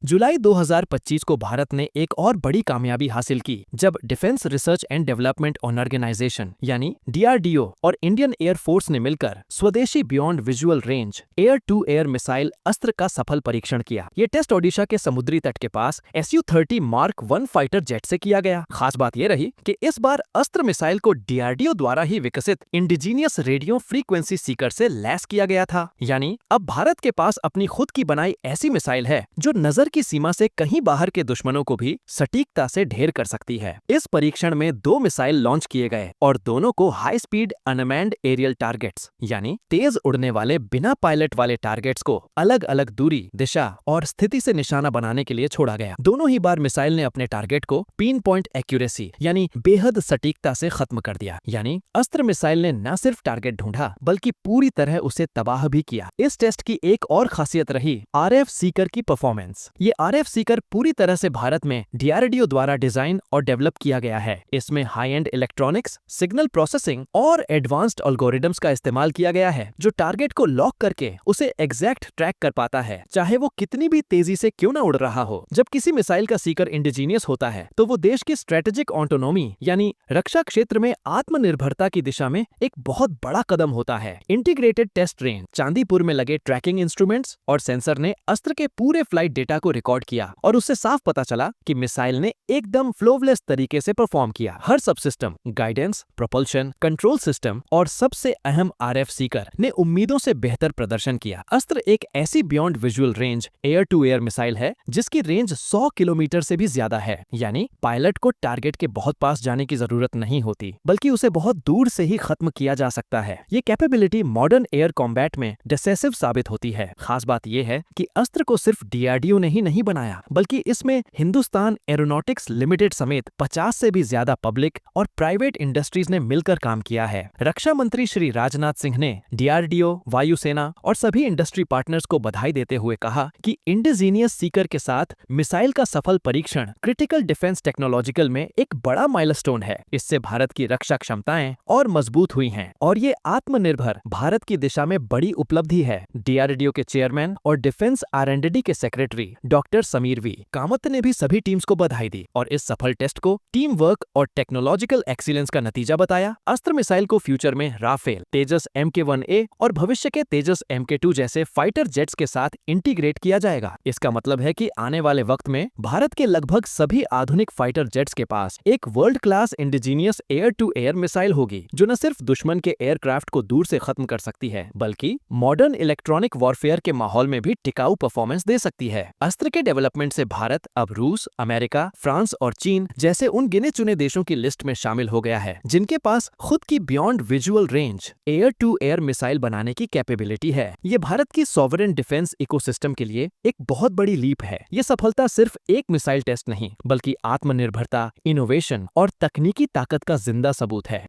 जुलाई 2025 को भारत ने एक और बड़ी कामयाबी हासिल की जब defence research and development organisation यानी DRDO और इंडियन एयर फोर्स ने मिलकर स्वदेशी beyond visual range air to air missile Astra का सफल परीक्षण किया। ये टेस्ट ओडिशा के समुद्री तट के पास Su-30 मार्क 1 फाइटर जेट से किया गया। खास बात यह रही कि इस बार अस्त्र मिसाइल को DRDO द्वारा ही विकसित इंडिजीनियस रेडियो फ्रीक्वेंसी सीकर से लैस किया गया था। यानी अब भारत के पास अपनी खुद की बनाई ऐसी मिसाइल है जो नजर की सीमा से कहीं बाहर के दुश्मनों को भी सटीकता से ढेर कर सकती है। इस परीक्षण में 2 मिसाइल लॉन्च किए गए और दोनों को high speed unmanned aerial targets यानी तेज उड़ने वाले बिना पायलट वाले टारगेट्स को अलग अलग दूरी, दिशा और स्थिति से निशाना बनाने के लिए छोड़ा गया। दोनों ही बार मिसाइल ने अपने टारगेट को पिन पॉइंट एक्यूरेसी यानी बेहद सटीकता से खत्म कर दिया। यानी अस्त्र मिसाइल ने न सिर्फ टारगेट ढूंढा बल्कि पूरी तरह उसे तबाह भी किया। इस टेस्ट की एक और खासियत रही RF सीकर की परफॉर्मेंस। ये RF सीकर पूरी तरह से भारत में DRDO द्वारा डिजाइन और डेवलप किया गया है। इसमें high and electronics, signal processing और एडवांस्ड एल्गोरिदम्स का इस्तेमाल किया गया है जो टारगेट को लॉक करके उसे एग्जैक्ट ट्रैक कर पाता है, चाहे वो कितनी भी तेजी से क्यों ना उड़ रहा हो। जब किसी मिसाइल का सीकर इंडिजीनियस होता है तो वो देश की स्ट्रेटेजिक ऑटोनोमी यानी रक्षा क्षेत्र में आत्मनिर्भरता की दिशा में एक बहुत बड़ा कदम होता है। इंटीग्रेटेड टेस्ट रेंज चांदीपुर में लगे ट्रैकिंग इंस्ट्रूमेंट्स और सेंसर ने अस्त्र के पूरे फ्लाइट डेटा को रिकॉर्ड किया और उससे साफ पता चला कि मिसाइल ने एकदम फ्लोलेस तरीके से परफॉर्म किया। हर सब system, guidance, propulsion, control system और सबसे अहम RF सीकर ने उम्मीदों से बेहतर प्रदर्शन किया। अस्त्र एक ऐसी beyond visual range air to air missile है जिसकी रेंज 100 किलोमीटर से भी ज्यादा है। यानी पायलट को टारगेट के बहुत पास जाने की जरूरत नहीं होती बल्कि उसे बहुत दूर से ही खत्म किया जा सकता है। ये कैपेबिलिटी मॉडर्न एयर कॉम्बैट में डिसेसिव साबित होती है। खास बात यह है कि अस्त्र को सिर्फ DRDO ने ही नहीं बनाया बल्कि इसमें हिंदुस्तान एरोनॉटिक्स लिमिटेड समेत 50 से भी ज्यादा पब्लिक और प्राइवेट इंडस्ट्रीज ने मिलकर काम किया है। रक्षा मंत्री श्री राजनाथ सिंह ने DRDO, वायुसेना और सभी इंडस्ट्री पार्टनर्स को बधाई देते हुए कहा कि इंडिजीनियस सीकर के साथ मिसाइल का सफल परीक्षण क्रिटिकल डिफेंस टेक्नोलॉजिकल में एक बड़ा माइलस्टोन है। इससे भारत की रक्षा क्षमताएं और मजबूत हुई हैं और ये आत्मनिर्भर भारत की दिशा में बड़ी उपलब्धि है। DRDO के चेयरमैन और डिफेंस R&D के secretary doctor Sameer V Kamat ने भी सभी टीम्स को बधाई दी और इस सफल टेस्ट को टीम वर्क और टेक्नोलॉजिकल एक्सीलेंस का नतीजा बताया। अस्त्र मिसाइल को फ्यूचर में राफेल, तेजस MK1A और भविष्य के तेजस MK2 जैसे फाइटर जेट्स के साथ इंटीग्रेट किया जाएगा। इसका मतलब है कि आने वाले वक्त में भारत के लगभग सभी आधुनिक फाइटर जेट्स के पास एक world class indigenous air to air missile होगी जो न सिर्फ दुश्मन के एयरक्राफ्ट को दूर से खत्म कर सकती है बल्कि मॉडर्न इलेक्ट्रॉनिक वॉरफेयर के माहौल में भी टिकाऊ परफॉर्मेंस दे सकती है। अस्त्र के डेवलपमेंट से भारत अब रूस, अमेरिका, फ्रांस और चीन जैसे उन गिने चुने देशों की लिस्ट में शामिल हो गया है जिनके पास खुद की beyond visual range air to air missile बनाने की कैपेबिलिटी है। ये भारत की सॉवरेन डिफेंस इकोसिस्टम के लिए एक बहुत बड़ी लीप है। ये सफलता सिर्फ एक मिसाइल टेस्ट नहीं बल्कि आत्मनिर्भरता, इनोवेशन और तकनीकी ताकत का जिंदा सबूत है।